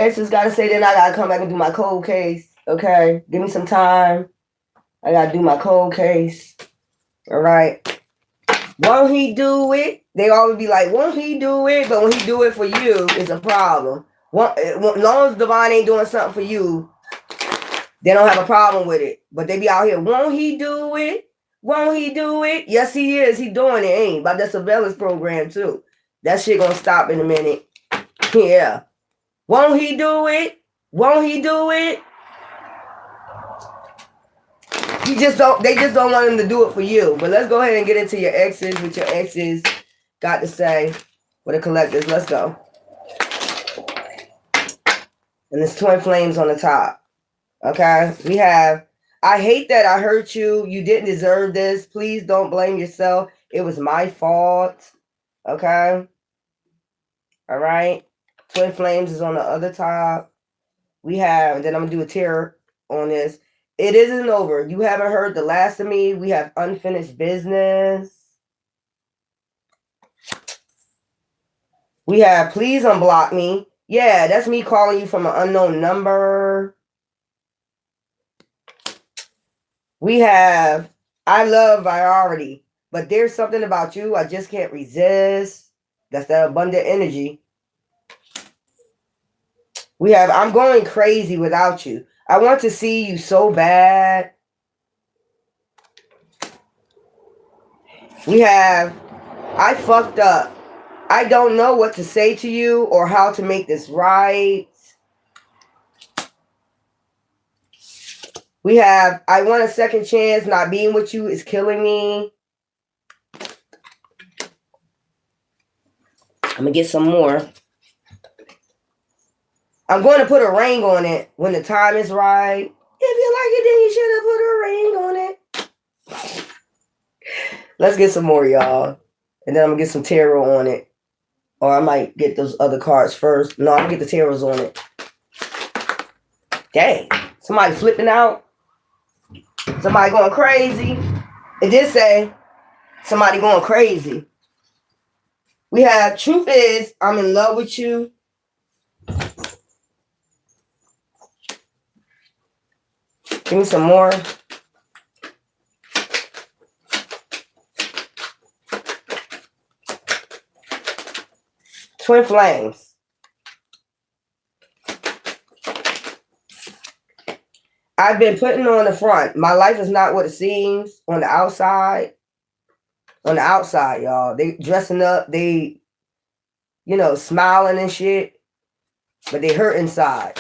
Exes gotta say, then I gotta come back and do my cold case. Okay, give me some time. I gotta do my cold case. All right. Won't he do it? They always be like, won't he do it? But when he do it for you, it's a problem. As long as Divine ain't doing something for you, they don't have a problem with it. But they be out here, won't he do it? Won't he do it? Yes, he is. He doing it, ain't. But the surveillance program, too. That shit gonna stop in a minute. Yeah. Won't he do it? Won't he do it? They just don't want him to do it for you. But let's go ahead and get into your exes, what your exes got to say for the collectors. Let's go. And there's twin flames on the top. Okay? We have, I hate that I hurt you. You didn't deserve this. Please don't blame yourself. It was my fault. Okay? All right? Twin flames is on the other top. We have, and then I'm going to do a tear on this. It isn't over. You haven't heard the last of me. We have unfinished business. We have, please unblock me. Yeah, that's me calling you from an unknown number. We have, I love priority, but there's something about you I just can't resist. That's that abundant energy. We have, I'm going crazy without you. I want to see you so bad. We have, I fucked up. I don't know what to say to you or how to make this right. We have, I want a second chance. Not being with you is killing me. I'm going to get some more. I'm going to put a ring on it when the time is right. If you like it, then you should have put a ring on it. Let's get some more, y'all. And then I'm going to get some tarot on it. Or I might get those other cards first. No, I'm going to get the tarots on it. Dang. Somebody flipping out. Somebody going crazy. It did say somebody going crazy. We have, truth is, I'm in love with you. Give me some more. Twin flames. I've been putting on the front. My life is not what it seems on the outside. On the outside, y'all. They dressing up. They, smiling and shit. But they hurt inside.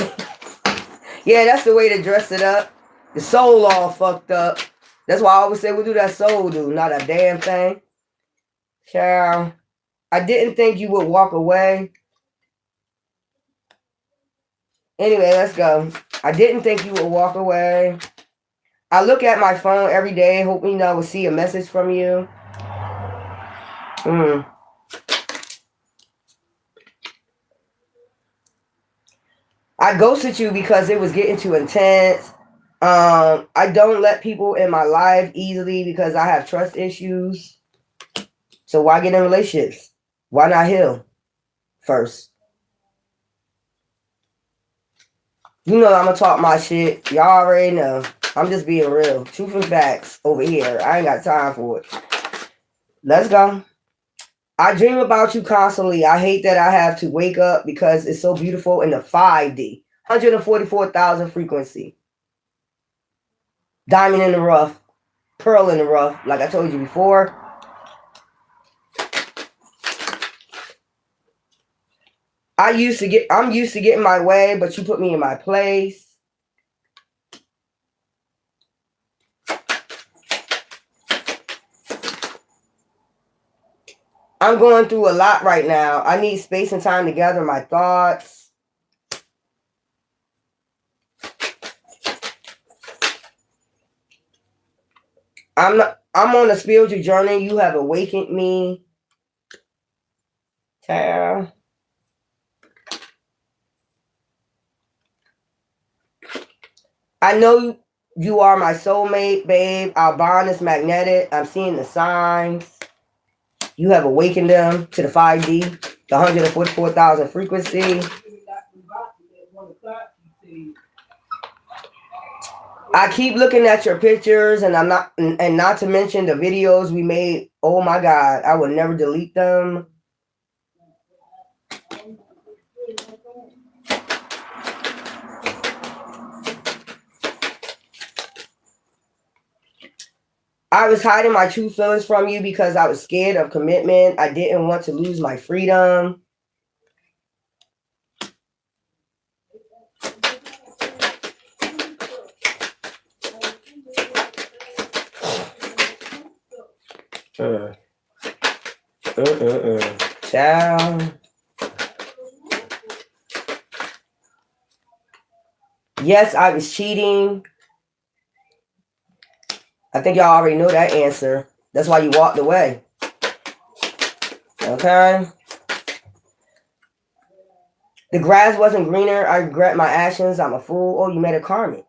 Yeah, that's the way to dress it up. The soul all fucked up. That's why I always say, what do that soul do? Not a damn thing. Child, I didn't think you would walk away. Anyway, let's go. I didn't think you would walk away. I look at my phone every day, hoping I will see a message from you. I ghosted you because it was getting too intense. I don't let people in my life easily because I have trust issues. So why get in relationships? Why not heal first? You know I'm going to talk my shit. Y'all already know. I'm just being real. Truth and facts over here. I ain't got time for it. Let's go. I dream about you constantly. I hate that I have to wake up because it's so beautiful in the 5D. 144,000 frequency. Diamond in the rough. Pearl in the rough. Like I told you before. I'm used to getting my way, but you put me in my place. I'm going through a lot right now. I need space and time to gather my thoughts. I'm on a spiritual journey. You have awakened me. Tara. I know you are my soulmate, babe. Our bond is magnetic. I'm seeing the signs. You have awakened them to the 5D, the 144,000 frequency. I keep looking at your pictures, and and not to mention the videos we made. Oh my God, I will never delete them. I was hiding my true feelings from you because I was scared of commitment. I didn't want to lose my freedom. Child. Yes, I was cheating. I think y'all already know that answer. That's why you walked away. Okay? The grass wasn't greener. I regret my actions. I'm a fool. Oh, you met a karmic.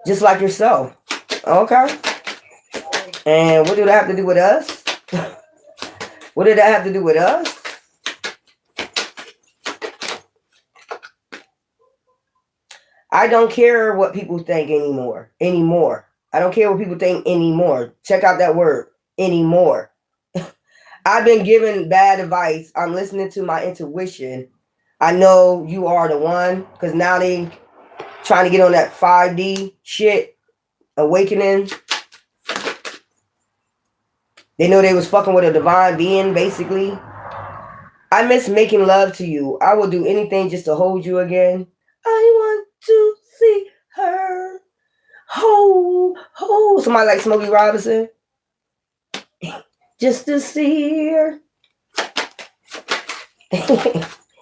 Just like yourself. Okay? And what did that have to do with us? What did that have to do with us? I don't care what people think anymore. I don't care what people think anymore. Check out that word, anymore. I've been given bad advice. I'm listening to my intuition. I know you are the one, because now they trying to get on that 5D shit, awakening. They know they was fucking with a divine being, basically. I miss making love to you. I will do anything just to hold you again. I want to see her. Ho. Somebody like Smokey Robinson. Just to see her.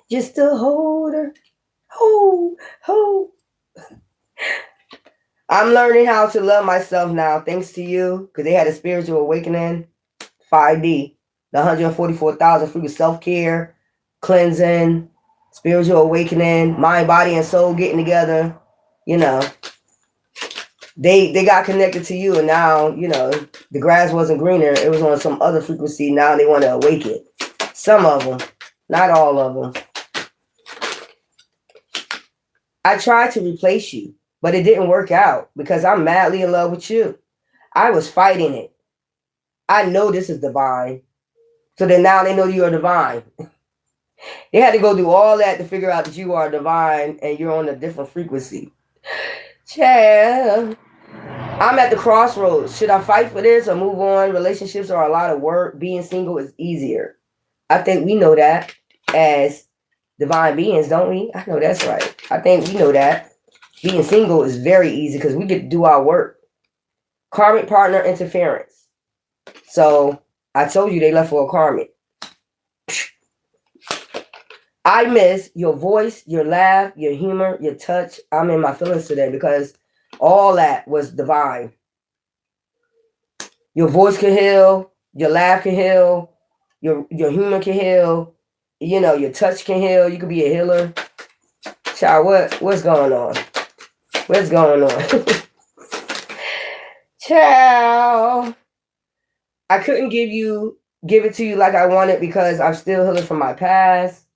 Just to hold her. Ho. I'm learning how to love myself now, thanks to you, because they had a spiritual awakening. 5D, the 144,000 free self-care, cleansing, spiritual awakening, mind, body, and soul getting together. You know, they got connected to you, and now, you know, the grass wasn't greener. It was on some other frequency. Now they want to awaken. Some of them, not all of them. I tried to replace you, but it didn't work out because I'm madly in love with you. I was fighting it. I know this is divine. So then now they know you are divine. They had to go do all that to figure out that you are divine and you're on a different frequency. Child. I'm at the crossroads. Should I fight for this or move on? Relationships are a lot of work. Being single is easier. I think we know that as divine beings, don't we? I know that's right. I think we know that. Being single is very easy because we get to do our work. Karmic partner interference. So I told you they left for a karmic. I miss your voice, your laugh, your humor, your touch. I'm in my feelings today because all that was divine. Your voice can heal, your laugh can heal, your humor can heal, you know, your touch can heal. You could be a healer. Child, what's going on? What's going on? Child. I couldn't give it to you like I wanted because I'm still healing from my past.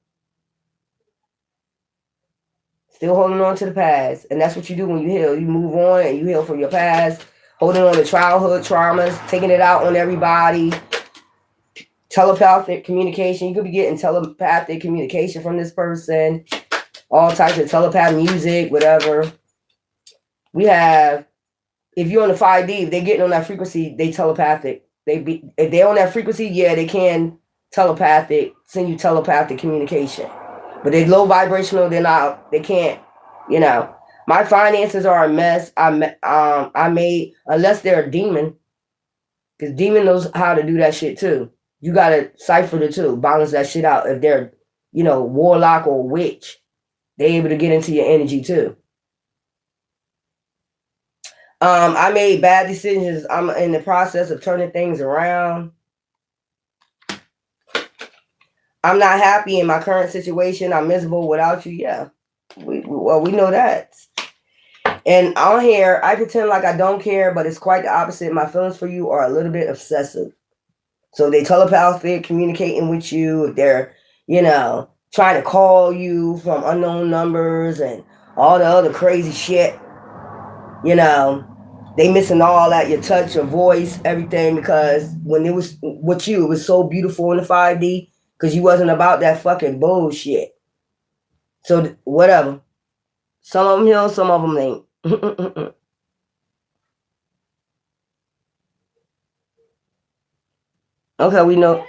Still holding on to the past. And that's what you do when you heal. You move on and you heal from your past. Holding on to childhood traumas. Taking it out on everybody. Telepathic communication. You could be getting telepathic communication from this person. All types of telepath music, whatever. We have, if you're on the 5D, if they're getting on that frequency, they telepathic. If they're on that frequency, yeah, they can send you telepathic communication. But they're low vibrational, they can't, you know. My finances are a mess. I made, unless they're a demon, because demon knows how to do that shit too. You got to cipher the two, balance that shit out. If they're, you know, warlock or witch, they're able to get into your energy too. I made bad decisions. I'm in the process of turning things around. I'm not happy in my current situation. I'm miserable without you. Yeah, we know that. And on here, I pretend like I don't care, but it's quite the opposite. My feelings for you are a little bit obsessive. So they telepathic, communicating with you. If they're, you know, trying to call you from unknown numbers and all the other crazy shit. You know, they missing all that, your touch, your voice, everything, because when it was with you, it was so beautiful in the 5D because you wasn't about that fucking bullshit. So whatever. Some of them heal, some of them ain't. Okay, we know.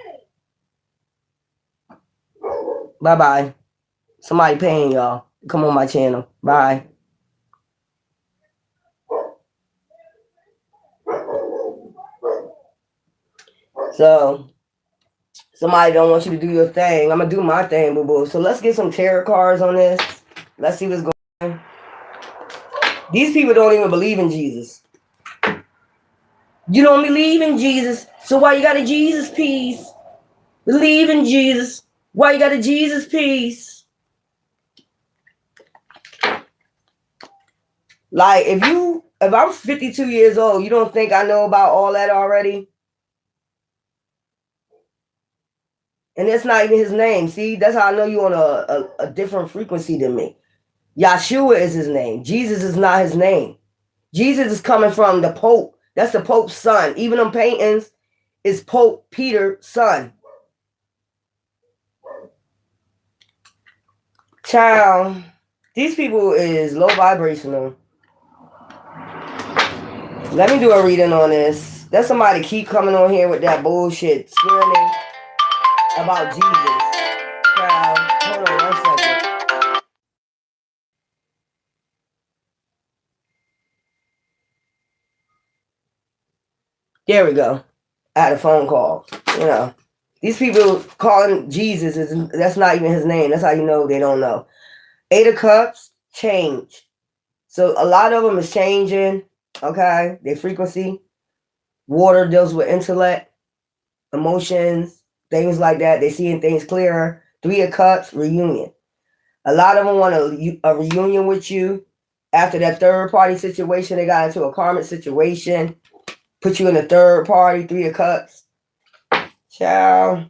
Bye-bye. Somebody paying y'all. Come on my channel. Bye. So, somebody don't want you to do your thing. I'm going to do my thing, boo-boo. So, let's get some tarot cards on this. Let's see what's going on. These people don't even believe in Jesus. You don't believe in Jesus. So, why you got a Jesus piece? Believe in Jesus. Why you got a Jesus piece? Like, if I'm 52 years old, you don't think I know about all that already? And that's not even his name. See, that's how I know you're on a different frequency than me. Yahshua is his name. Jesus is not his name. Jesus is coming from the Pope. That's the Pope's son. Even them paintings is Pope Peter's son. Child, these people is low vibrational. Let me do a reading on this. That's somebody keep coming on here with that bullshit, swearing about Jesus. Child, hold on 1 second. There we go. I had a phone call. You know, these people calling Jesus, that's not even his name. That's how you know they don't know. 8 of Cups, change. So a lot of them is changing, okay? Their frequency. Water deals with intellect, emotions, things like that. They're seeing things clearer. 3 of Cups, reunion. A lot of them want a reunion with you. After that third party situation, they got into a karmic situation. Put you in the third party, 3 of Cups. Ciao.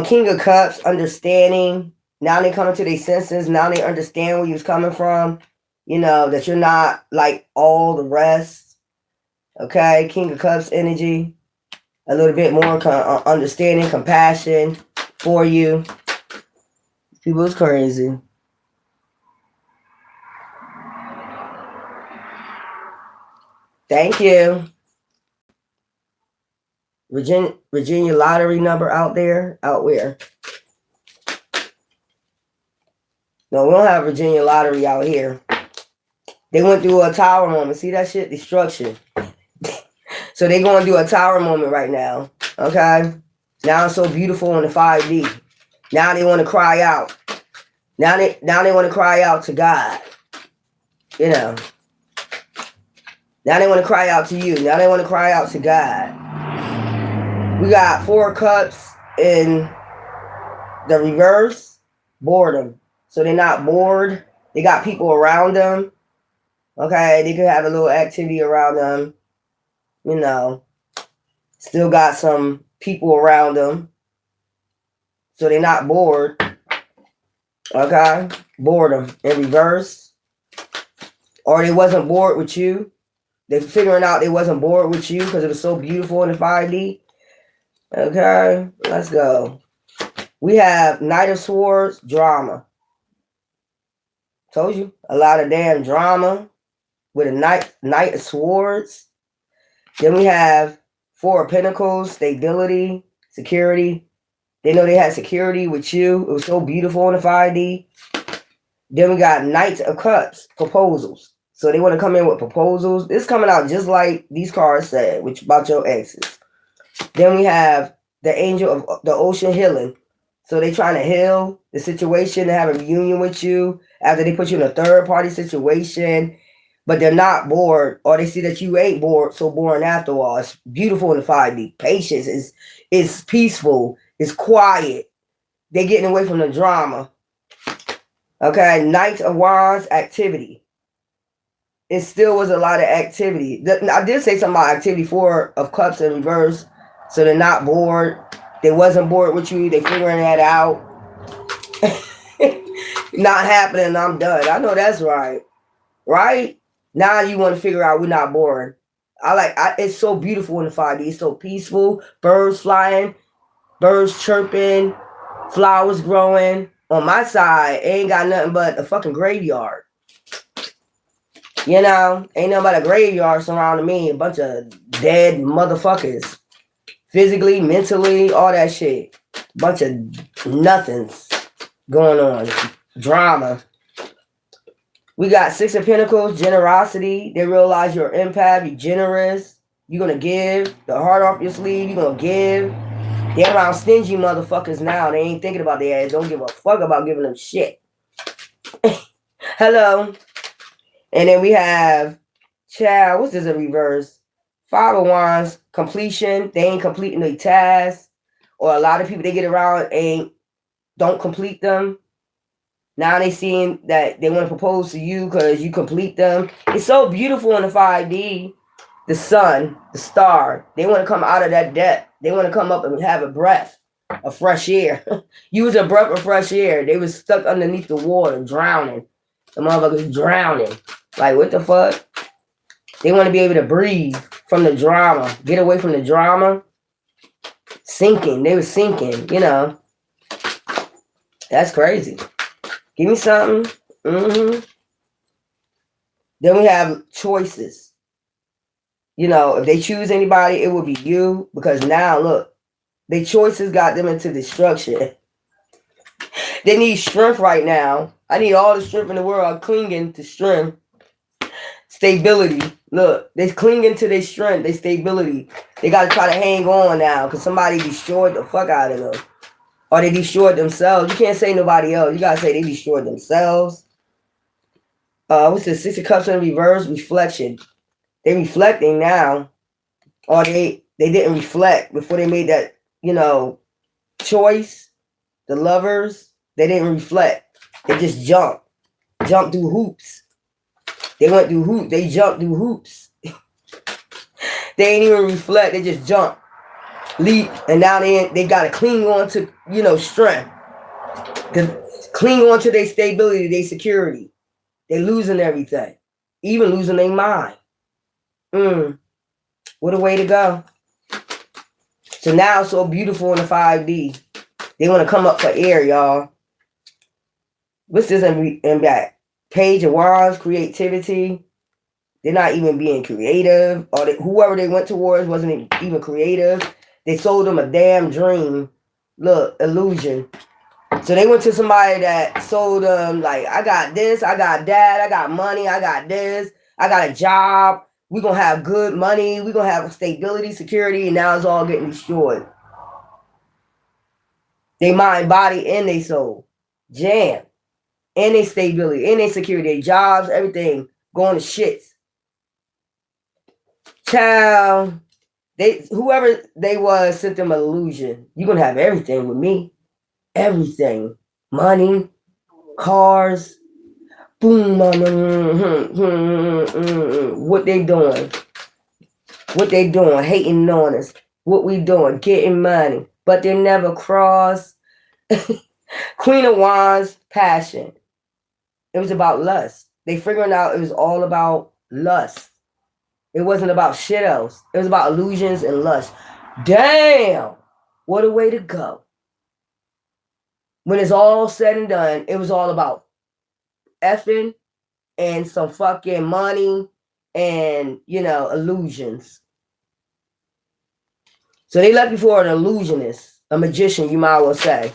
King of Cups, understanding. Now they coming to their senses. Now they understand where you was coming from. You know, that you're not like all the rest. Okay, King of Cups energy. A little bit more understanding, compassion for you. People's crazy. Thank you. Virginia lottery number out there. Out where? No, we don't have Virginia lottery out here. They went through a tower moment. See that shit? Destruction. So they going to do a tower moment right now. Okay? Now it's so beautiful in the 5D. Now they want to cry out. Now they want to cry out to God. You know. Now they want to cry out to you. Now they want to cry out to God. We got 4 cups in the reverse. Boredom. So they're not bored. They got people around them. Okay? They could have a little activity around them. You know. Still got some people around them. So they're not bored. Okay? Boredom in reverse. Or they wasn't bored with you. They're figuring out they wasn't bored with you because it was so beautiful in the 5D. Okay? Let's go. We have Knight of Swords, drama. Told you. A lot of damn drama with a Knight of Swords. Then we have 4 of Pentacles, stability, security. They know they had security with you. It was so beautiful in the 5D. Then we got Knight of Cups, proposals. So they want to come in with proposals. It's coming out just like these cards said, which about your exes. Then we have the Angel of the Ocean healing. So they trying to heal the situation, to have a reunion with you after they put you in a third party situation. But they're not bored, or they see that you ain't bored, so boring after all. It's beautiful in the 5D. Patience is peaceful. It's quiet. They're getting away from the drama. Okay, Knight of Wands, activity. it still was a lot of activity. I did say something about activity 4 of cups in reverse. So they're not bored. They wasn't bored with you. They figuring that out. Not happening. I'm done. I know that's right. Right? Now you want to figure out we're not bored. It's so beautiful in the 5D. It's so peaceful. Birds flying. Birds chirping. Flowers growing. On my side, ain't got nothing but a fucking graveyard. You know, ain't nothing but a graveyard surrounding me. A bunch of dead motherfuckers. Physically, mentally, all that shit. Bunch of nothings going on. Drama. We got 6 of Pentacles, generosity. They realize you're an empath, you're generous. You're going to give. The heart off your sleeve, you're going to give. They're around stingy motherfuckers now. They ain't thinking about their ass. Don't give a fuck about giving them shit. Hello. And then we have, child, what's this in reverse? 5 of Wands, completion. They ain't completing their tasks. Or a lot of people they get around don't complete them. Now they seeing that they want to propose to you because you complete them. It's so beautiful in the 5D. The sun, the star. They want to come out of that depth. They want to come up and have a breath of fresh air. Use a breath of fresh air. They was stuck underneath the water, drowning. The motherfuckers drowning. Like, what the fuck? They want to be able to breathe from the drama. Get away from the drama. Sinking. They were sinking, you know. That's crazy. Give me something. Then we have choices. You know, if they choose anybody, it will be you. Because now, look, their choices got them into destruction. They need strength right now. I need all the strength in the world. I'm clinging to strength. Stability. Look, they're clinging to their strength, their stability. They got to try to hang on now because somebody destroyed the fuck out of them. Or they destroyed themselves. You can't say nobody else. You got to say they destroyed themselves. What's this? 6 of Cups in reverse. Reflection. They're reflecting now. Or they didn't reflect before they made that, you know, choice. The lovers, they didn't reflect. They just jumped through hoops. They went through hoops. They jumped through hoops. They ain't even reflect. They just jump, leap, and now they got to cling on to, you know, strength. Cling on to their stability, their security. They losing everything, even losing their mind. What a way to go. So now it's so beautiful in the 5D. They want to come up for air, y'all. What's this in back? Page of Wands, creativity. They're not even being creative. Or whoever they went towards wasn't even creative. They sold them a damn dream. Look, illusion. So they went to somebody that sold them, like, I got this, I got that, I got money, I got this, I got a job. We're going to have good money. We're going to have stability, security, and now it's all getting destroyed. They mind, body, and they soul. Jam. And they stability, and they security, their jobs, everything going to shits. Child, whoever they was sent them an illusion. You're going to have everything with me. Everything. Money, cars, boom, what they doing? What they doing? Hating on us. What we doing? Getting money. But they never cross. Queen of Wands, passion. It was about lust. They figuring out it was all about lust. It wasn't about shit else. It was about illusions and lust. Damn! What a way to go. When it's all said and done, it was all about effing and some fucking money and, you know, illusions. So they left you for an illusionist, a magician, you might well say.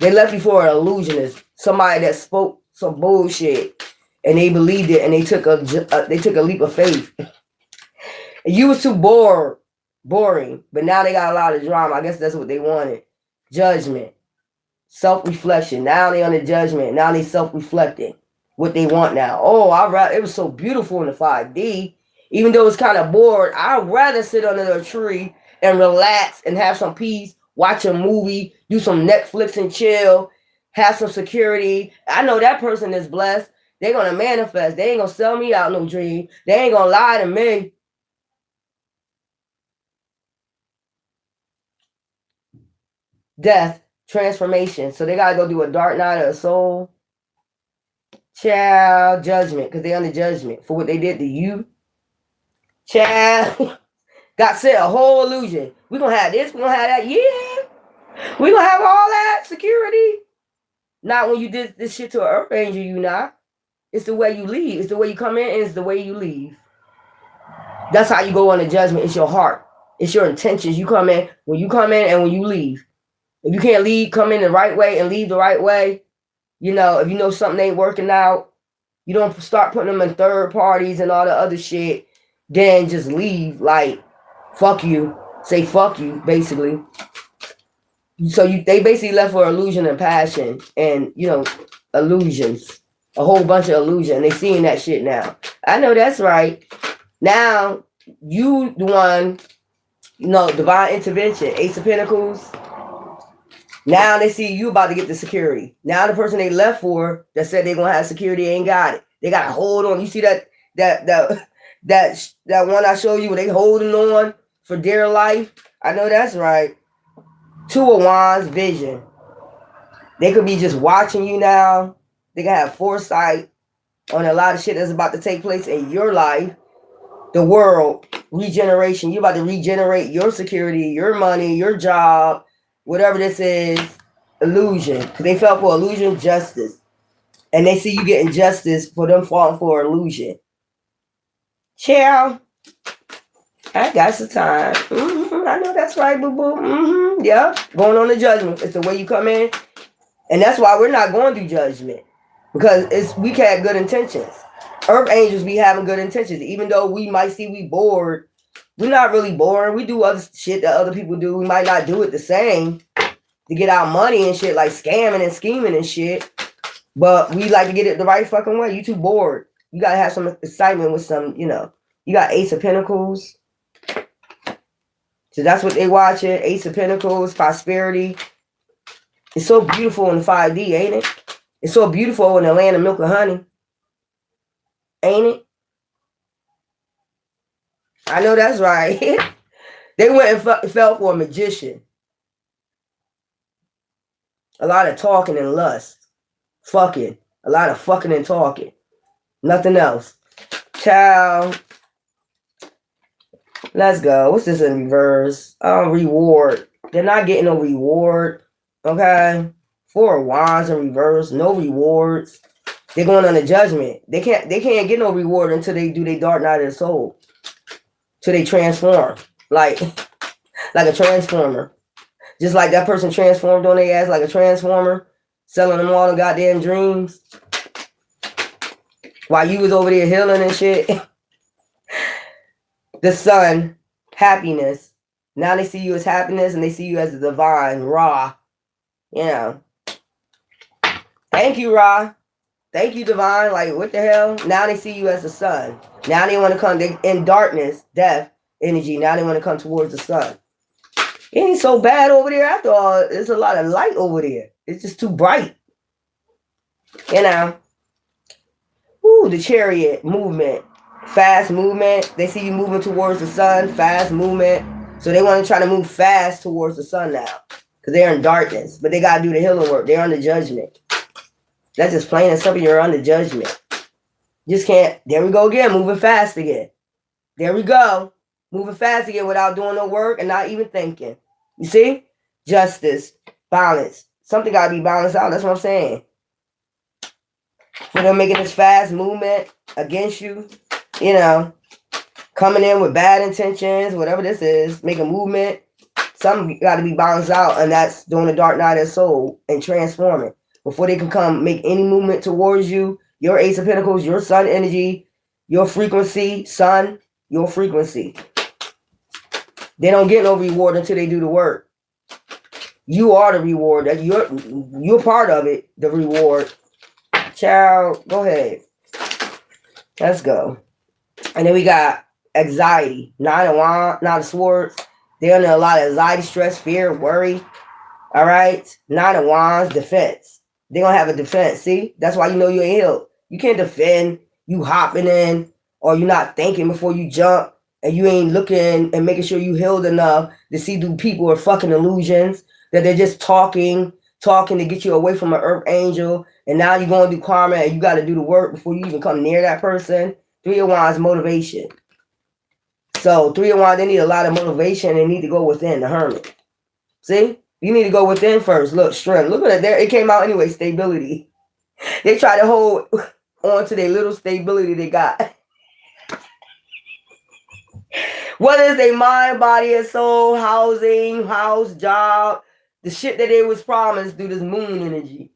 They left you for an illusionist, somebody that spoke some bullshit and they believed it and they took a leap of faith. You was too boring, but now they got a lot of drama. I guess that's what they wanted. Judgment, self-reflection. Now they on the judgment. Now they self-reflecting what they want now. Oh, it was so beautiful in the 5D. Even though it's kind of bored, I'd rather sit under a tree and relax and have some peace, watch a movie, do some Netflix and chill, have some security. I know that person is blessed. They're going to manifest. They ain't going to sell me out no dream. They ain't going to lie to me. Death, transformation. So they got to go do a dark night of the soul. Child, judgment, because they under judgment for what they did to you. Child, got set a whole illusion. We're going to have this, we're going to have that. Yeah. We're going to have all that security. Not when you did this shit to an earth angel, you not. It's the way you leave. It's the way you come in and it's the way you leave. That's how you go on the judgment. It's your heart. It's your intentions. You come in when you come in and when you leave. If you can't leave, come in the right way and leave the right way. You know, if you know something ain't working out, you don't start putting them in third parties and all the other shit. Then just leave like, fuck you. Say fuck you, basically. So they basically left for illusion and passion and, you know, illusions. A whole bunch of illusion. They seeing that shit now. I know that's right. Now, you the one, you know, divine intervention, Ace of Pentacles. Now they see you about to get the security. Now the person they left for that said they're gonna have security ain't got it. They got to hold on. You see that one I showed you where they holding on for dear life? I know that's right. Two of Wands, vision. They could be just watching you now. They can have foresight on a lot of shit that's about to take place in your life. The world, regeneration. You're about to regenerate your security, your money, your job, whatever this is. Illusion. Because they fell for illusion, justice. And they see you getting justice for them falling for illusion. Child. I got some time. I know that's right, boo-boo. Yeah. Going on the judgment. It's the way you come in. And that's why we're not going through judgment. Because we had good intentions. Earth angels be having good intentions. Even though we might see we bored, we're not really bored. We do other shit that other people do. We might not do it the same to get our money and shit, like scamming and scheming and shit. But we like to get it the right fucking way. You too bored. You got to have some excitement with some, you know. You got Ace of Pentacles. So that's what they watching. Ace of Pentacles, prosperity. It's so beautiful in 5D, ain't it? It's so beautiful in the land of milk and honey. Ain't it? I know that's right. They went and fell for a magician. A lot of talking and lust. Fucking. A lot of fucking and talking. Nothing else. Child. Let's go. What's this in reverse? Reward. They're not getting no reward. Okay? 4 of Wands in reverse. No rewards. They're going on a judgment. They can't get no reward until they do their dark night of the soul. Till they transform. Like a transformer. Just like that person transformed on their ass like a transformer. Selling them all the goddamn dreams. While you was over there healing and shit. The sun. Happiness. Now they see you as happiness and they see you as the divine. Ra. You know. Thank you, Ra. Thank you, divine. Like, what the hell? Now they see you as the sun. Now they want to come in darkness, death, energy. Now they want to come towards the sun. It ain't so bad over there after all. There's a lot of light over there. It's just too bright. You know. Ooh, the chariot movement. Fast movement. They see you moving towards the sun. Fast movement. So they want to try to move fast towards the sun now. Because they're in darkness. But they got to do the healing work. They're under judgment. That's just plain and simple. You're under judgment. Just can't. There we go again. Moving fast again. There we go. Moving fast again without doing no work and not even thinking. You see? Justice. Balance. Something got to be balanced out. That's what I'm saying. For them making this fast movement against you. You know. Coming in with bad intentions. Whatever this is. Make a movement. Something got to be balanced out. And that's doing the dark night of the soul. And transforming. Before they can come make any movement towards you, your Ace of Pentacles, your sun energy, your frequency, sun, your frequency. They don't get no reward until they do the work. You are the reward. You're part of it, the reward. Child, go ahead. Let's go. And then we got anxiety. 9 of Wands, 9 of Swords. They're under a lot of anxiety, stress, fear, worry. All right? 9 of Wands, defense. They're going to have a defense. See? That's why you know you ain't healed. You can't defend. You hopping in, or you not thinking before you jump, and you ain't looking and making sure you healed enough to see through people are fucking illusions, that they're just talking to get you away from an earth angel, and now you're going to do karma and you got to do the work before you even come near that person. Three of Wands motivation. So 3 of Wands, they need a lot of motivation. They need to go within, the Hermit. See? You need to go within first. Look, strength. Look at it there. It came out anyway, stability. They try to hold on to their little stability they got. Whether it's their mind, body, and soul, housing, house, job, the shit that they was promised through this moon energy.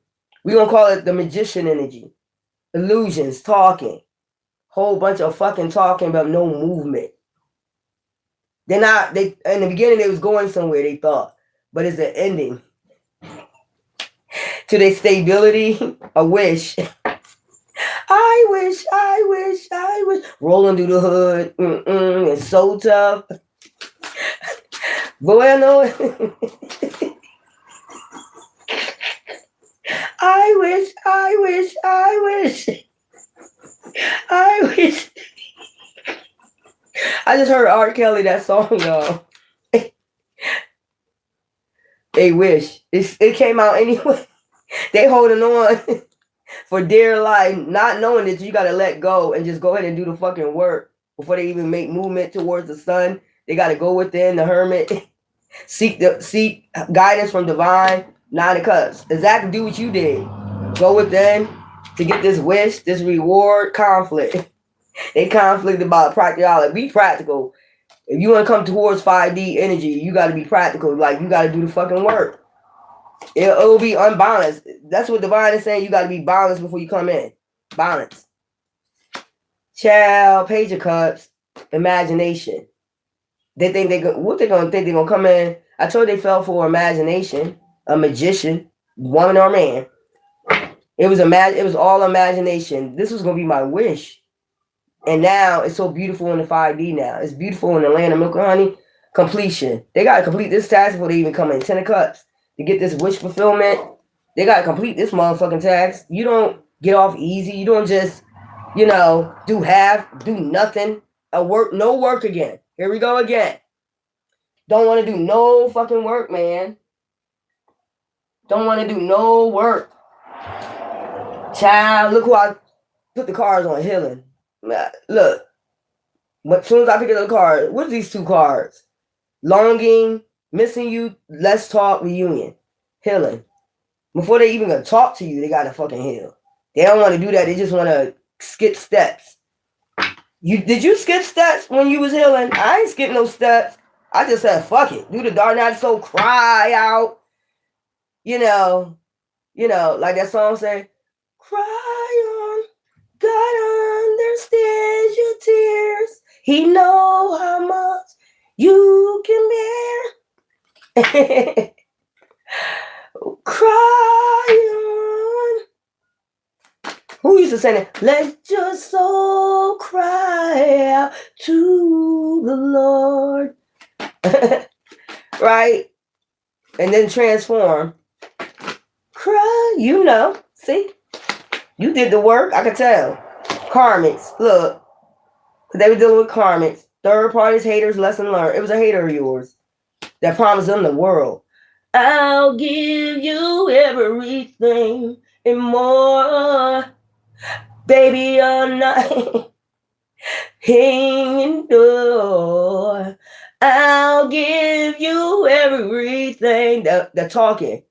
We're going to call it the magician energy. Illusions, talking. Whole bunch of fucking talking but no movement. In the beginning, they was going somewhere, they thought. But it's an ending. To their stability, a wish. I wish. Rolling through the hood. It's so tough. Boy, I know it. I wish. I just heard R. Kelly, that song, y'all. They wish. It came out anyway. They holding on for dear life, not knowing that you got to let go and just go ahead and do the fucking work before they even make movement towards the sun. They got to go within, the Hermit. Seek guidance from divine. 9 of Cups. Exactly do what you did. Go within to get this wish, this reward, conflict. They conflict about practicality. Be practical. If you want to come towards 5D energy, you got to be practical. Like, you got to do the fucking work. It'll be unbalanced. That's what divine is saying. You got to be balanced before you come in. Balance. Child, Page of Cups, imagination. They think what they gonna think they're gonna come in. I told they fell for imagination, a magician, woman or man. It was all imagination. This was gonna be my wish. And now it's so beautiful in the 5D now. It's beautiful in the land of milk and honey. Completion. They gotta complete this task before they even come in. 10 of Cups. To get this wish fulfillment, they gotta complete this motherfucking task. You don't get off easy. You don't just, do half, do nothing. No work again. Here we go again. Don't want to do no fucking work, man. Don't want to do no work. Child, look who I put the cards on, healing. Look. But as soon as I pick up the card, what's these 2 cards? Longing, missing you, let's talk, reunion. Healing. Before they even gonna talk to you, they gotta fucking heal. They don't want to do that. They just want to skip steps. Did you skip steps when you was healing? I ain't skipped no steps. I just said, fuck it. Do the dark night soul, cry out. Like that song say, cry on. God understands your tears. He know how much you can bear. Cry on. Who used to say that? Let your soul cry out to the Lord. Right? And then transform. Cry, see? You did the work, I could tell. Karmics, look. They were dealing with karmics. Third parties, haters, lesson learned. It was a hater of yours that promised them the world. I'll give you everything and more. Baby, I'm not hanging door. I'll give you everything. They're talking.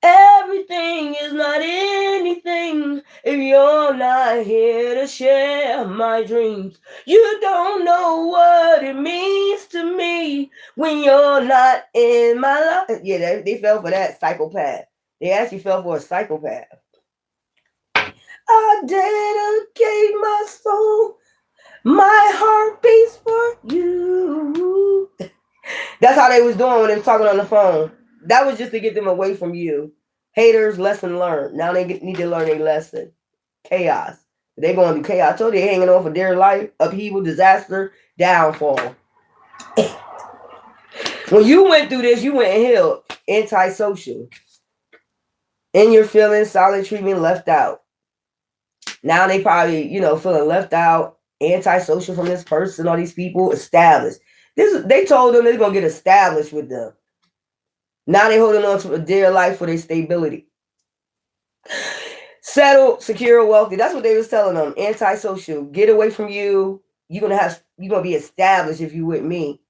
Everything is not anything if you're not here to share my dreams. You don't know what it means to me when you're not in my life. Yeah, they fell for that psychopath. They actually fell for a psychopath. I dedicate my soul, my heart beats for you. That's how they was doing when they was talking on the phone. That was just to get them away from you. Haters, lesson learned. Now they need to learn a lesson. Chaos. They're going to do chaos. I told you they're hanging on for dear life. Upheaval, disaster, downfall. When you went through this, you went and healed. Antisocial. In your feelings, silent treatment, left out. Now they probably, feeling left out, antisocial from this person, all these people, established. They told them they're going to get established with them. Now they holding on to a dear life for their stability. Settled, secure, wealthy. That's what they was telling them. Antisocial. Get away from you. You're gonna be established if you with me.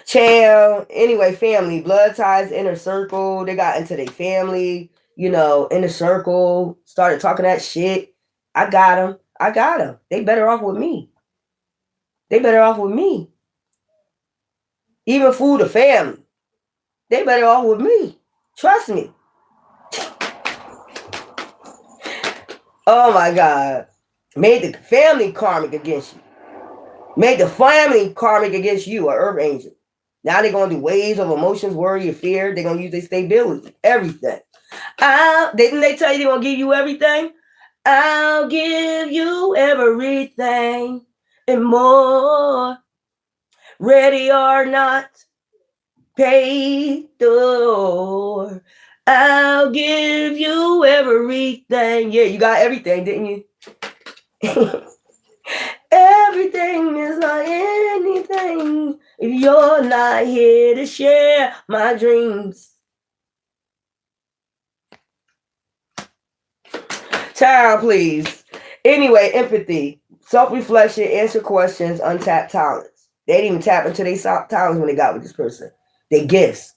Child. Anyway, family, blood ties, inner circle. They got into their family, inner circle. Started talking that shit. I got them. They better off with me. Even food or family. They better off with me. Trust me. Oh my God. Made the family karmic against you. Made the family karmic against you, an earth angel. Now they're going to do waves of emotions, worry, or fear. They're going to use their stability. Everything. Didn't they tell you they're going to give you everything? I'll give you everything and more. Ready or not, pay the door. I'll give you everything. Yeah, you got everything, didn't you? Everything is not anything if you're not here to share my dreams. Child, please. Anyway, empathy, self-reflection, answer questions, untapped talents. They didn't even tap into their talents when they got with this person. Their gifts.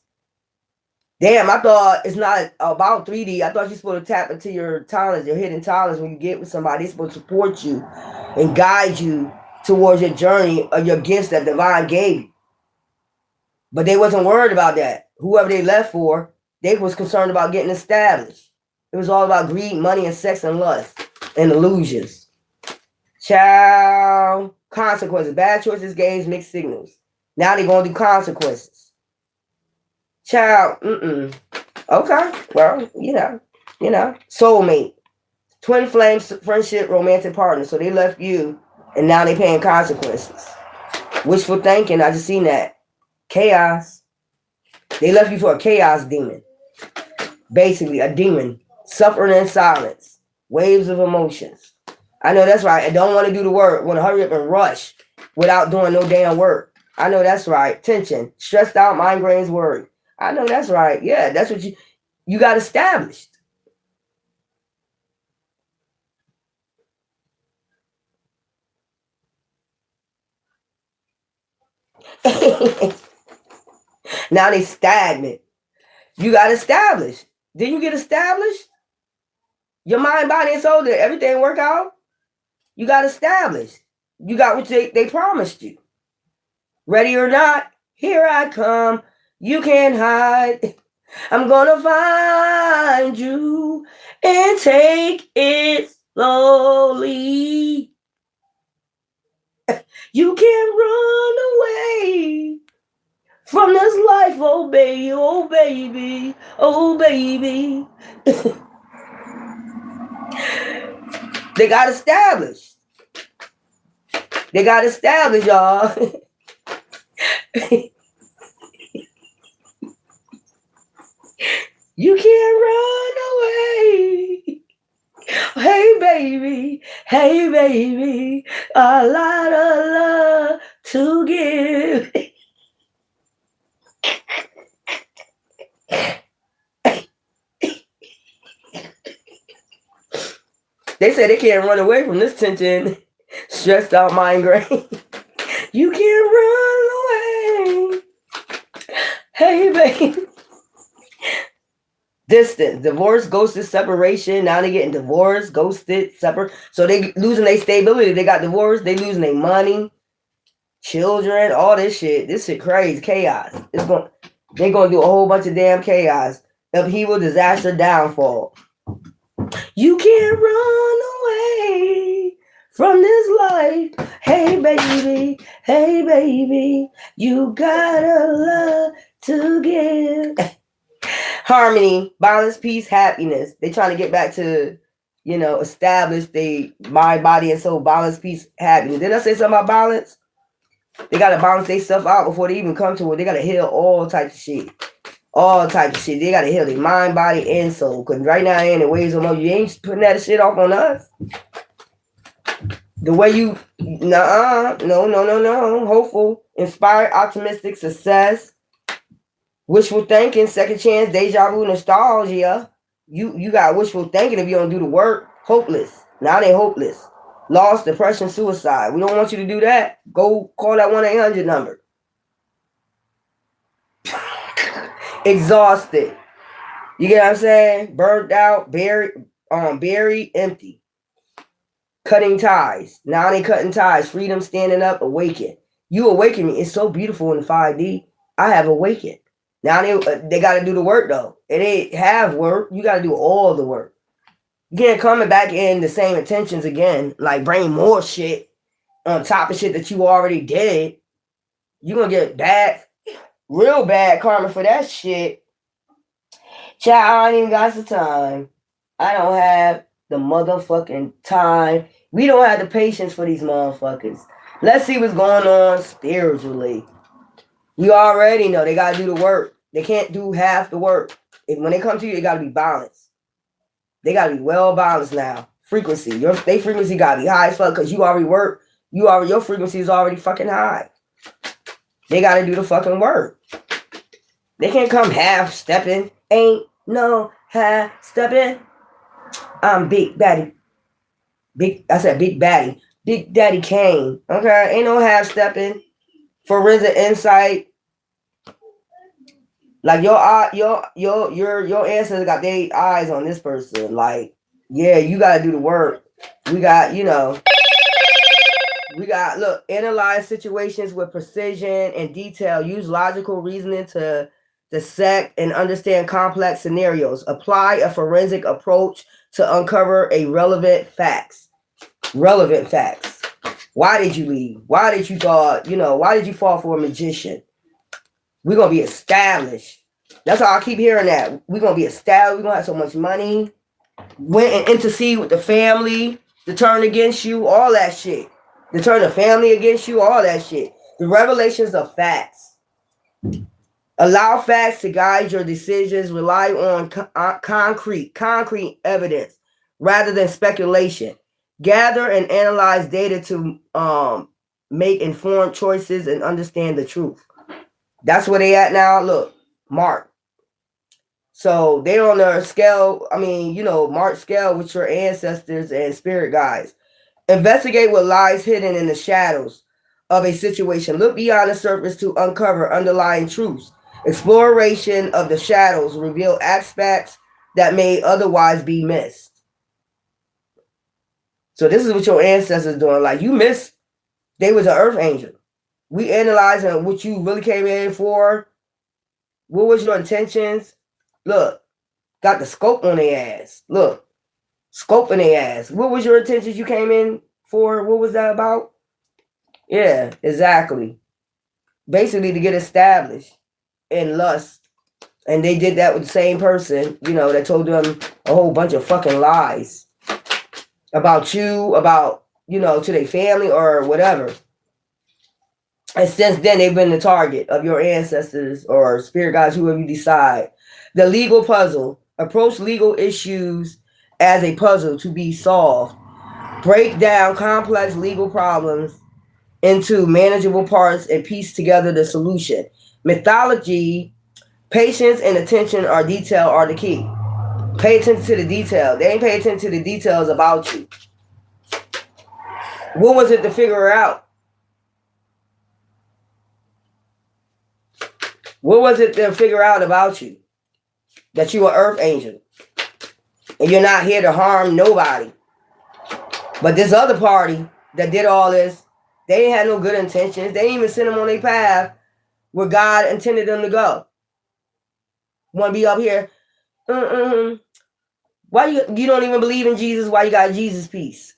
Damn, I thought it's not about 3D. I thought you're supposed to tap into your talents, your hidden talents when you get with somebody. They're supposed to support you and guide you towards your journey or your gifts that divine gave you. But they wasn't worried about that. Whoever they left for, they was concerned about getting established. It was all about greed, money, and sex and lust and illusions. Child, consequences, bad choices, games, mixed signals. Now they're going to do consequences. Child, okay, well, soulmate, twin flames, friendship, romantic partner. So they left you, and now they paying consequences. Wishful thinking, I just seen that. Chaos. They left you for a chaos demon. Basically, a demon. Suffering in silence. Waves of emotions. I know that's right. I don't want to do the work. Want to hurry up and rush without doing no damn work. I know that's right. Tension. Stressed out, migraines, worry. I know that's right. Yeah, that's what you got established. Now they stagnant. You got established. Did you get established? Your mind, body, and soul, did everything work out? You got established. You got what they promised you. Ready or not, here I come. You can't hide. I'm gonna find you and take it slowly. You can't run away from this life, oh baby, oh baby, oh baby. They got established. They got established, y'all. You can't run away. Hey baby, a lot of love to give. They said they can't run away from this tension. Stressed out migraine. You can't run away. Hey baby. Distance, divorce, ghosted, separation. Now they getting divorced, ghosted, separate. So they losing their stability. They got divorced. They losing their money, children, all this shit. This shit crazy, chaos. They're gonna do a whole bunch of damn chaos, upheaval, disaster, downfall. You can't run away from this life. Hey baby, you got a lot to give. Harmony, balance, peace, happiness. They trying to get back to, establish they mind, body, and soul. Balance, peace, happiness. Did I say something about balance? They got to balance their stuff out before they even come to it. They got to heal all types of shit. All type of shit. They gotta heal their mind, body, and soul. Cause right now in the ways of more, you ain't putting that shit off on us. The way you, no. Hopeful, inspired, optimistic, success, wishful thinking, second chance, deja vu, nostalgia. You got wishful thinking if you don't do the work. Hopeless. Now they hopeless. Lost, depression, suicide. We don't want you to do that. Go call that 1-800 number. Exhausted. You get what I'm saying? Burnt out, buried, empty. Cutting ties. Now they cutting ties. Freedom, standing up, awaken. You awaken me. It's so beautiful in the 5D. I have awakened. Now they got to do the work though. It ain't have work. You got to do all the work. You can't come back in the same intentions again. Like bring more shit on top of shit that you already did. You're going to get bad, real bad karma for that shit. Child, I ain't even got the time. I don't have the motherfucking time. We don't have the patience for these motherfuckers. Let's see what's going on spiritually. We already know they got to do the work. They can't do half the work. When they come to you, they got to be balanced. They got to be well balanced now. Frequency. They frequency got to be high as fuck because you already work. Your frequency is already fucking high. They got to do the fucking work. They can't come half stepping. Ain't no half stepping. I'm Big Daddy. Big Baddie. Big Daddy Kane. Okay, ain't no half stepping. Forensic insight. Like your ancestors got their eyes on this person. Like, yeah, you gotta do the work. We got, analyze situations with precision and detail. Use logical reasoning to dissect and understand complex scenarios. Apply a forensic approach to uncover relevant facts. Relevant facts. Why did you leave? Why did you why did you fall for a magician? We're going to be established. That's how I keep hearing that. We're going to be established. We're going to have so much money. Went and intercede with the family to turn against you. All that shit. To turn the family against you. All that shit. The revelations of facts. Allow facts to guide your decisions. Rely on concrete evidence rather than speculation. Gather and analyze data to make informed choices and understand the truth. That's where they at now. Look, Mark. So they on their scale. Mark scale with your ancestors and spirit guides. Investigate what lies hidden in the shadows of a situation. Look beyond the surface to uncover underlying truths. Exploration of the shadows reveal aspects that may otherwise be missed. So this is what your ancestors doing. Like you missed, they was an earth angel. We analyzing what you really came in for. What was your intentions? Look, got the scope on their ass. Look, scope in their ass. What was your intentions you came in for? What was that about? Yeah, exactly. Basically to get established in lust. And they did that with the same person, that told them a whole bunch of fucking lies about you, about, to their family or whatever. And since then, they've been the target of your ancestors or spirit guides, whoever you decide. The legal puzzle. Approach legal issues as a puzzle to be solved. Break down complex legal problems into manageable parts and piece together the solution. Mythology, patience and attention are the key. Pay attention to the detail. They ain't pay attention to the details about you. What was it to figure out? What was it to figure out about you? That you are earth angel. And you're not here to harm nobody. But this other party that did all this, they ain't had no good intentions. They didn't even send them on their path where God intended them to go. Want to be up here? Why you don't even believe in Jesus? Why you got Jesus peace?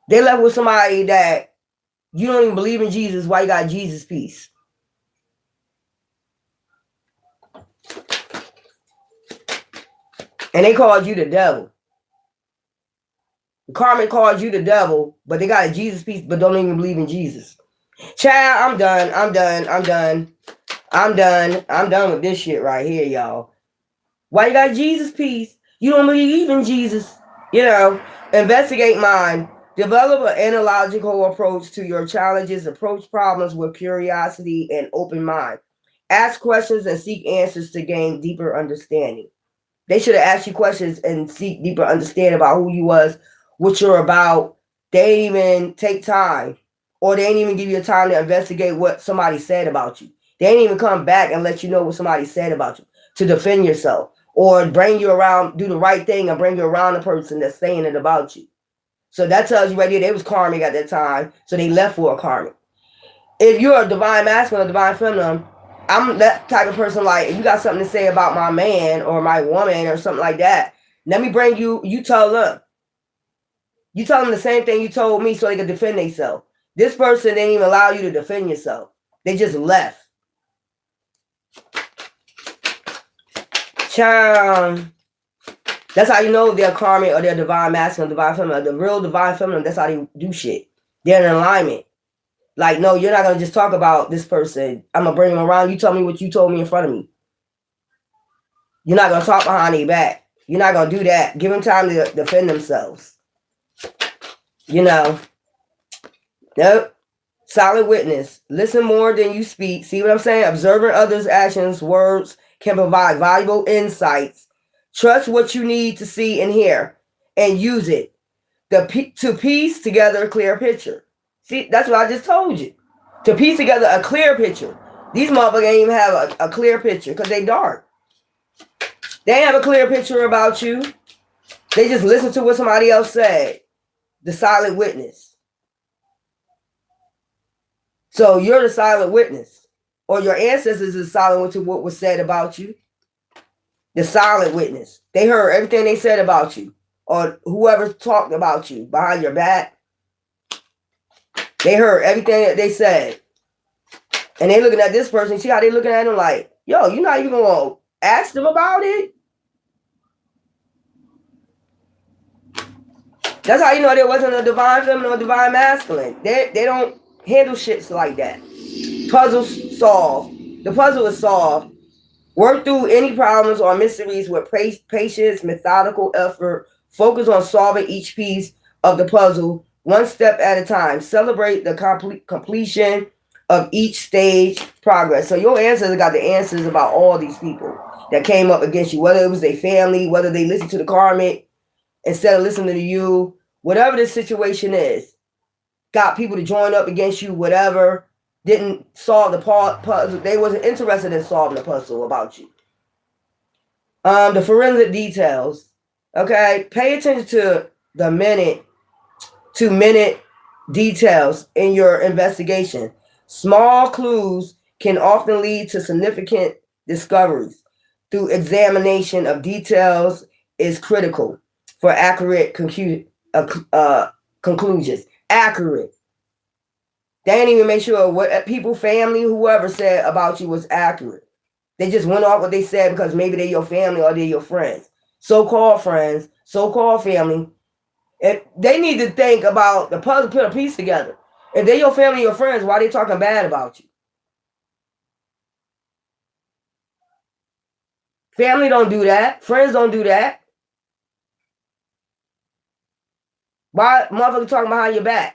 They left with somebody that you don't even believe in Jesus. Why you got Jesus peace? And they called you the devil. Karmic called you the devil, but they got a Jesus piece, but don't even believe in Jesus. Child, I'm done. I'm done. I'm done with this shit right here, y'all. Why you got Jesus peace? You don't believe in Jesus. You know, investigate mind. Develop an analogical approach to your challenges. Approach problems with curiosity and open mind. Ask questions and seek answers to gain deeper understanding. They should have asked you questions and seek deeper understanding about who you was, what you're about. They didn't even take time, or they didn't even give you time to investigate what somebody said about you. They didn't even come back and let you know what somebody said about you to defend yourself or bring you around, do the right thing and bring you around the person that's saying it about you. So that tells you right there, they was karmic at that time, so they left for a karmic. If you're a divine masculine or divine feminine, I'm that type of person. Like, if you got something to say about my man or my woman or something like that, let me bring you. You tell them. You tell them the same thing you told me, so they can defend themselves. This person didn't even allow you to defend yourself. They just left. Charm. That's how you know they're karmic or they're divine masculine, divine feminine. The real divine feminine, that's how they do shit. They're in alignment. Like, no, you're not going to just talk about this person. I'm going to bring them around. You tell me what you told me in front of me. You're not going to talk behind their back. You're not going to do that. Give them time to defend themselves. You know. Nope. Solid witness. Listen more than you speak. See what I'm saying? Observing others' actions, words can provide valuable insights. Trust what you need to see and hear and use it to piece together a clear picture. See, that's what I just told you. To piece together a clear picture. These motherfuckers ain't even have a clear picture because they dark. They ain't have a clear picture about you. They just listen to what somebody else said. The silent witness. So you're the silent witness. Or your ancestors is silent to what was said about you. The silent witness. They heard everything they said about you. Or whoever talked about you behind your back. They heard everything that they said. And they looking at this person. See how they looking at him like, yo, you're not even going to ask them about it? That's how you know there wasn't a divine feminine or divine masculine. They don't handle shits like that. Puzzles solved. The puzzle is solved. Work through any problems or mysteries with patience, methodical effort. Focus on solving each piece of the puzzle one step at a time. Celebrate the completion of each stage progress. So your ancestors got the answers about all these people that came up against you, whether it was their family, whether they listened to the karmic instead of listening to you, whatever the situation is. Got people to join up against you, whatever. Didn't solve the puzzle. They wasn't interested in solving the puzzle about you. The forensic details. Okay, pay attention to the minute-to-minute details in your investigation. Small clues can often lead to significant discoveries. Through examination of details is critical for accurate conclusions. Accurate. They didn't even make sure what people, family, whoever said about you was accurate. They just went off what they said because maybe they're your family or they're your friends. So-called friends, so-called family. If they need to think about the puzzle, put a piece together. If they're your family, your friends, why are they talking bad about you? Family don't do that. Friends don't do that. Why motherfuckers talking behind your back?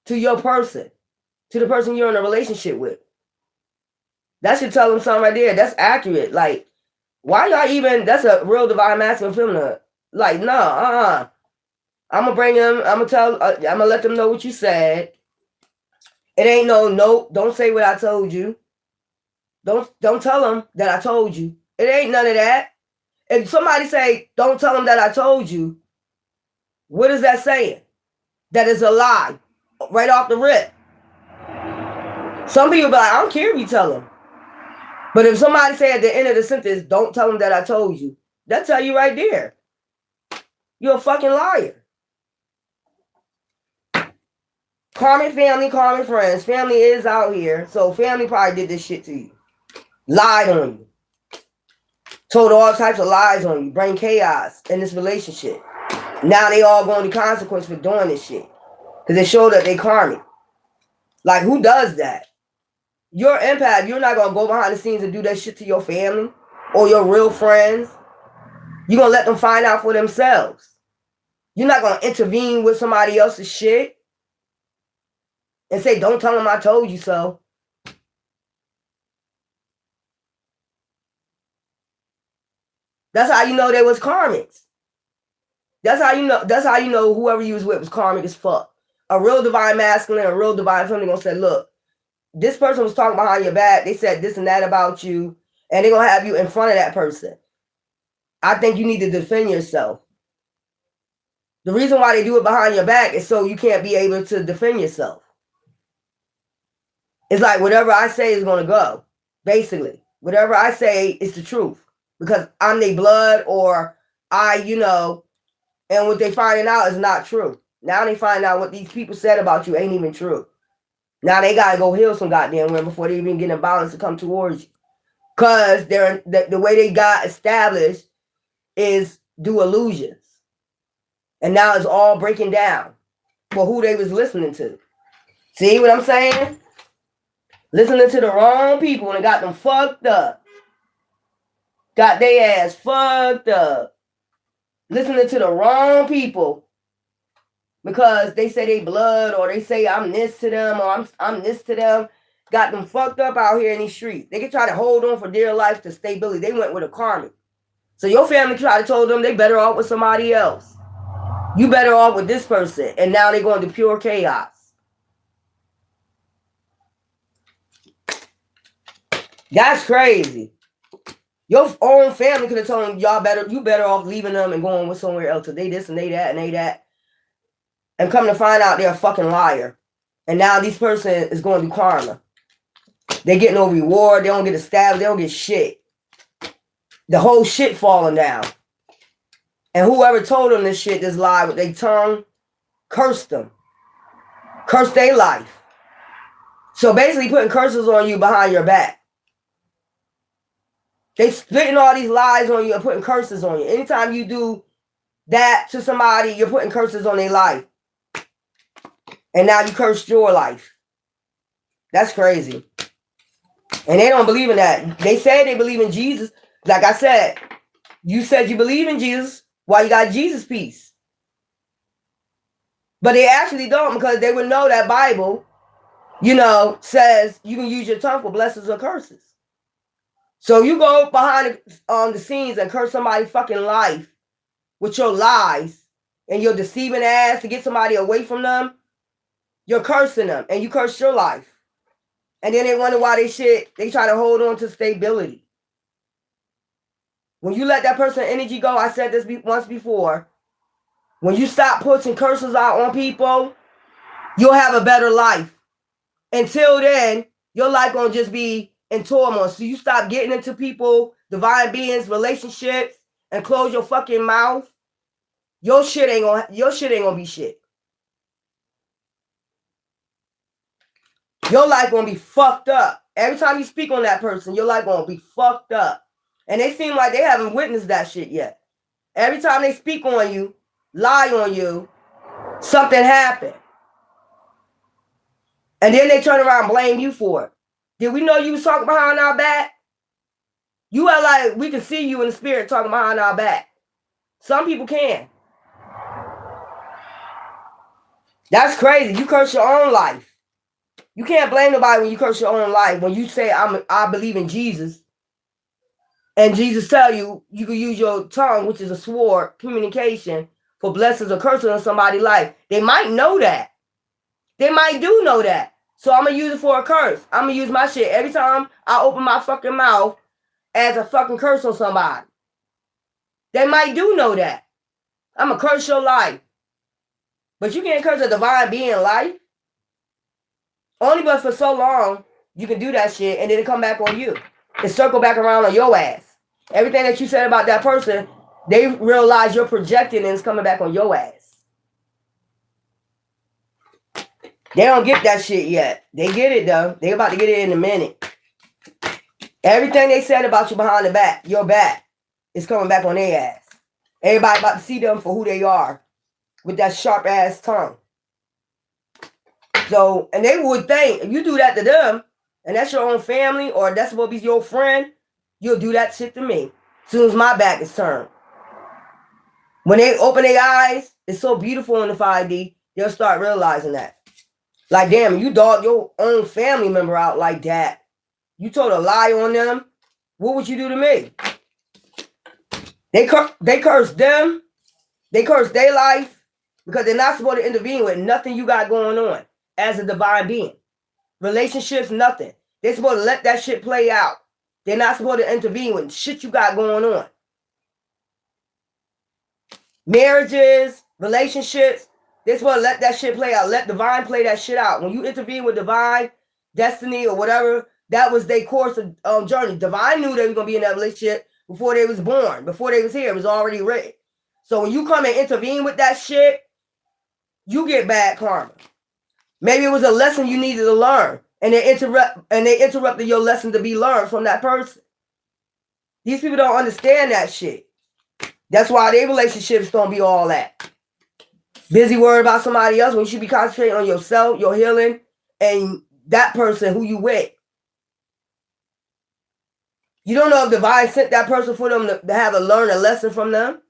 To your person. To the person you're in a relationship with. That should tell them something right there. That's accurate. Like, why y'all even, that's a real divine masculine feminine. Like, no, I'm gonna bring them, I'm gonna let them know what you said. It ain't no, don't say what I told you. Don't tell them that I told you. It ain't none of that. If somebody say, don't tell them that I told you, what is that saying? That is a lie. Right off the rip. Some people be like, I don't care if you tell them. But if somebody say at the end of the sentence, don't tell them that I told you, that tell you right there. You're a fucking liar. Karmic family, karmic friends. Family is out here. So family probably did this shit to you. Lied on you. Told all types of lies on you. Bring chaos in this relationship. Now they all going to consequence for doing this shit. Because they showed that they karmic. Like, who does that? You're an empath. You're not going to go behind the scenes and do that shit to your family or your real friends. You're going to let them find out for themselves. You're not going to intervene with somebody else's shit and say, don't tell them I told you so. That's how you know they was karmics. That's how you know whoever you was with was karmic as fuck. A real divine masculine, a real divine feminine gonna say, look, this person was talking behind your back. They said this and that about you, and they're gonna have you in front of that person. I think you need to defend yourself. The reason why they do it behind your back is so you can't be able to defend yourself. It's like whatever I say is gonna go. Basically, whatever I say is the truth because I'm their blood, or and what they finding out is not true. Now they find out what these people said about you ain't even true. Now they gotta go heal some goddamn way before they even get in balance to come towards you. Cause the way they got established is do illusions. And now it's all breaking down for who they was listening to. See what I'm saying? Listening to the wrong people and it got them fucked up. Got their ass fucked up. Listening to the wrong people because they say they blood or they say I'm this to them or I'm this to them. Got them fucked up out here in these streets. They can try to hold on for dear life to stability. They went with a karmic. So your family tried to tell them they better off with somebody else. You better off with this person. And now they're going to pure chaos. That's crazy. Your own family could have told them you better off leaving them and going with somewhere else. So they this and they that and they that. And come to find out they're a fucking liar. And now this person is going to karma. They get no reward. They don't get established. They don't get shit. The whole shit falling down. And whoever told them this shit, this lie with their tongue, cursed them. Cursed their life. So basically putting curses on you behind your back. They spitting all these lies on you and putting curses on you. Anytime you do that to somebody, you're putting curses on their life. And now you cursed your life. That's crazy. And they don't believe in that. They say they believe in Jesus. Like I said, you said you believe in Jesus. Why you got Jesus peace? But they actually don't because they would know that Bible, says you can use your tongue for blessings or curses. So you go behind the scenes and curse somebody's fucking life with your lies and your deceiving ass to get somebody away from them. You're cursing them and you curse your life. And then they wonder why they try to hold on to stability. When you let that person energy go, I said this once before, when you stop putting curses out on people, you'll have a better life. Until then, your life gonna just be in turmoil. So you stop getting into people, divine beings, relationships, and close your fucking mouth. Your shit ain't gonna be shit. Your life gonna be fucked up. Every time you speak on that person, your life gonna be fucked up. And they seem like they haven't witnessed that shit yet. Every time they speak on you, lie on you, something happened. And then they turn around and blame you for it. Did we know you was talking behind our back? You are like, we can see you in the spirit talking behind our back. Some people can. That's crazy. You curse your own life. You can't blame nobody when you curse your own life. When you say, I believe in Jesus, and Jesus tell you, you can use your tongue, which is a sword, communication, for blessings or curses on somebody's life. They might know that. They might do know that. So I'm going to use it for a curse. I'm going to use my shit every time I open my fucking mouth as a fucking curse on somebody. They might do know that. I'm going to curse your life. But you can't curse a divine being life. Only but for so long, you can do that shit and then it come back on you. It circle back around on your ass. Everything that you said about that person, they realize you're projecting and it's coming back on your ass. They don't get that shit yet. They get it though. They about to get it in a minute. Everything they said about you behind the back, your back, is coming back on their ass. Everybody about to see them for who they are with that sharp ass tongue. So, and they would think, if you do that to them, and that's your own family, or that's supposed to be your friend, you'll do that shit to me. As soon as my back is turned. When they open their eyes, it's so beautiful in the 5D, they'll start realizing that. Like, damn, you dog your own family member out like that. You told a lie on them. What would you do to me? They curse them. They curse their life because they're not supposed to intervene with nothing you got going on as a divine being. Relationships, nothing. They're supposed to let that shit play out. They're not supposed to intervene with shit you got going on. Marriages, relationships, they're supposed to let that shit play out. Let divine play that shit out. When you intervene with divine, destiny, or whatever, that was their course of journey. Divine knew they were going to be in that relationship before they was born, before they was here. It was already written. So when you come and intervene with that shit, you get bad karma. Maybe it was a lesson you needed to learn, and they interrupted your lesson to be learned from that person. These people don't understand that shit. That's why their relationships don't be all that. Busy worried about somebody else when you should be concentrating on yourself, your healing, and that person who you with. You don't know if divine sent that person for them to have learn a lesson from them.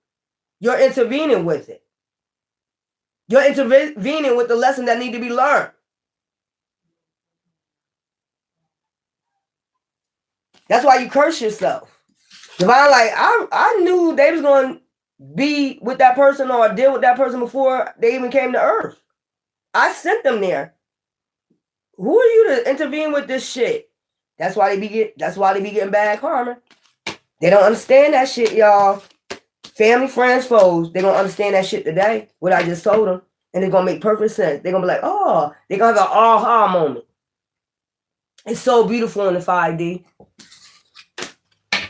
You're intervening with it. You're intervening with the lesson that need to be learned. That's why you curse yourself. Divine, like, I knew they was going to be with that person or deal with that person before they even came to earth. I sent them there. Who are you to intervene with this shit? That's why they be getting bad karma. They don't understand that shit, y'all. Family, friends, foes, they're going to understand that shit today, what I just told them. And it's going to make perfect sense. They're going to be like, oh, they're going to have an aha moment. It's so beautiful in the 5D.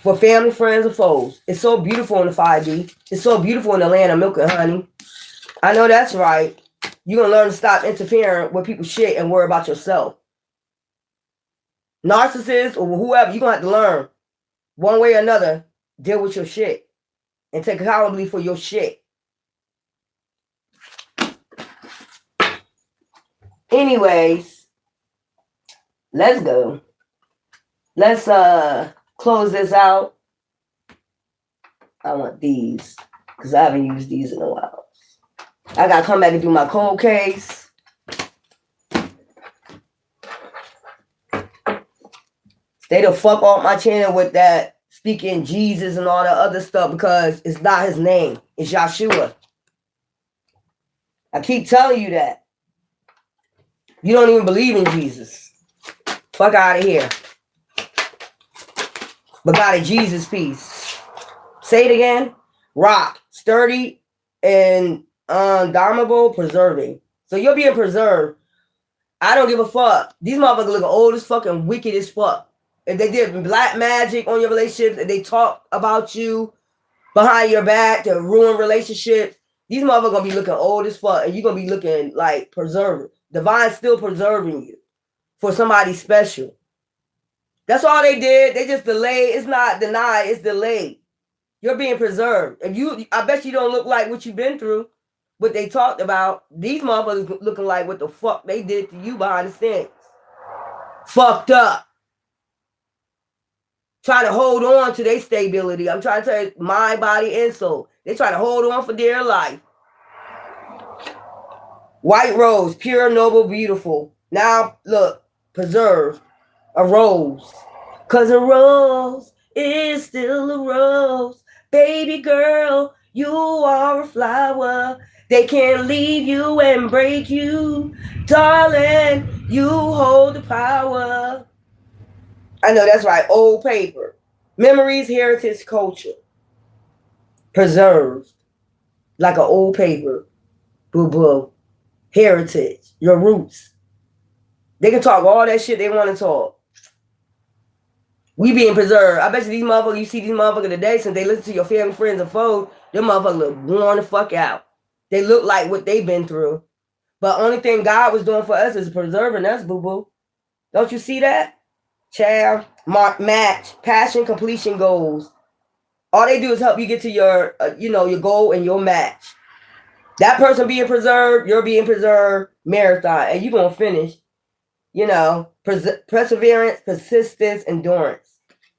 For family, friends, and foes. It's so beautiful in the 5D. It's so beautiful in the land of milk and honey. I know that's right. You're going to learn to stop interfering with people's shit and worry about yourself. Narcissists or whoever, you're going to have to learn one way or another, deal with your shit and take accountability for your shit. Anyways, let's go. Let's close this out. I want these because I haven't used these in a while. I gotta come back and do my cold case. Stay the fuck off my channel with that speaking Jesus and all that other stuff because it's not his name. It's Yahshua. I keep telling you that. You don't even believe in Jesus. Fuck out of here. But got a Jesus piece. Say it again. Rock, sturdy, and undoubtable, preserving. So you're being preserved. I don't give a fuck. These motherfuckers look old as fuck and wicked as fuck. If they did black magic on your relationships, if they talk about you behind your back to ruin relationships, these motherfuckers gonna be looking old as fuck, and you're gonna be looking like preserver. Divine's still preserving you for somebody special. That's all they did. They just delayed. It's not denied. It's delayed. You're being preserved. I bet you don't look like what you've been through, what they talked about. These motherfuckers looking like what the fuck they did to you behind the scenes. Fucked up. Trying to hold on to their stability. I'm trying to tell you, mind, body, and soul. They trying to hold on for dear life. White rose, pure, noble, beautiful. Now, look, preserved. A rose. Because a rose is still a rose. Baby girl, you are a flower. They can't leave you and break you. Darling, you hold the power. I know that's right. Old paper. Memories, heritage, culture. Preserved. Like an old paper. Boo-boo. Heritage. Your roots. They can talk all that shit they want to talk. We being preserved. I bet you these motherfuckers, you see these motherfuckers today, since they listen to your family, friends, and foes, them motherfuckers look worn the fuck out. They look like what they've been through. But only thing God was doing for us is preserving us, boo-boo. Don't you see that? Child, match, passion, completion, goals. All they do is help you get to your, your goal and your match. That person being preserved, you're being preserved, marathon, and you're going to finish. you know, perseverance, persistence, endurance.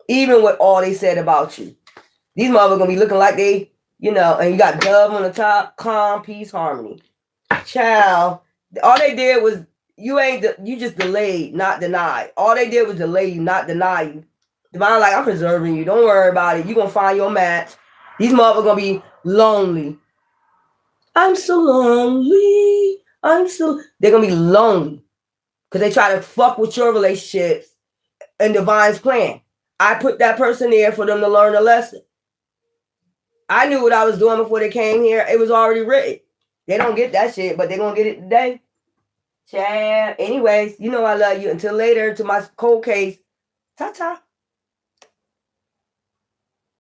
Even with all they said about you. These motherfuckers gonna be looking like they, you know, and you got Dove on the top, calm, peace, harmony. Child, all they did was, you just delayed, not denied. All they did was delay you, not deny you. Divine, like, I'm preserving you. Don't worry about it. You're gonna find your match. These motherfuckers gonna be lonely. I'm so lonely. They're gonna be lonely. Because they try to fuck with your relationships and Divine's plan. I put that person there for them to learn a lesson. I knew what I was doing before they came here. It was already written. They don't get that shit, but they're gonna get it today. Chad. Anyways, you know I love you. Until later, to my cold case. Ta-ta.